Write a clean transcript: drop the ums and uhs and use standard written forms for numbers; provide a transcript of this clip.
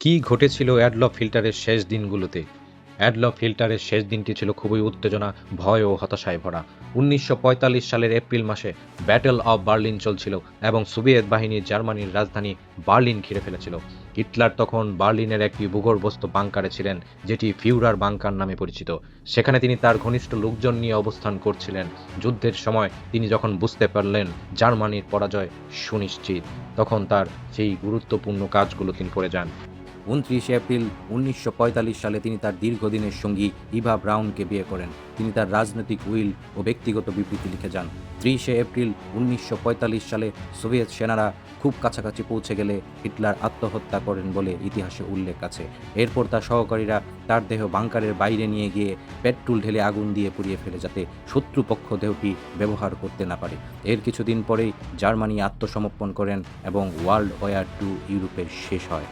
কী ঘটেছিল অ্যাডলফ হিটলারের শেষ দিনগুলোতে? অ্যাডলফ হিটলারের শেষ দিনটি ছিল খুবই উত্তেজনা, ভয় ও হতাশায় ভরা। ১৯৪৫ সালের এপ্রিল মাসে ব্যাটল অব বার্লিন চলছিল এবং সোভিয়েত বাহিনী জার্মানির রাজধানী বার্লিন ঘিরে ফেলেছিল। হিটলার তখন বার্লিনের একটি ভূগর্ভস্থ বাংকারে ছিলেন, যেটি ফিউরার বাংকার নামে পরিচিত। সেখানে তিনি তার ঘনিষ্ঠ লোকজন নিয়ে অবস্থান করছিলেন। যুদ্ধের সময় তিনি যখন বুঝতে পারলেন জার্মানির পরাজয় সুনিশ্চিত, তখন তার সেই গুরুত্বপূর্ণ কাজগুলো তিনি করে যান। ২৯ এপ্রিল ১৯৪৫ সালে তিনি তার দীর্ঘদিনের সঙ্গী ইভা ব্রাউনকে বিয়ে করেন। তিনি তার রাজনৈতিক উইল ও ব্যক্তিগত বিবৃতি লিখে যান। ৩০ এপ্রিল ১৯৪৫ সালে সোভিয়েত সেনারা খুব কাছাকাছি পৌঁছে গেলে হিটলার আত্মহত্যা করেন বলে ইতিহাসে উল্লেখ আছে। এরপর তার সহকারীরা তার দেহ বাংকারের বাইরে নিয়ে গিয়ে পেট্রোল ঢেলে আগুন দিয়ে পুড়িয়ে ফেলে, যাতে শত্রুপক্ষ দেহটি ব্যবহার করতে না পারে। এর কিছুদিন পরেই জার্মানি আত্মসমর্পণ করেন এবং ওয়ার্ল্ড ওয়ার II ইউরোপের শেষ হয়।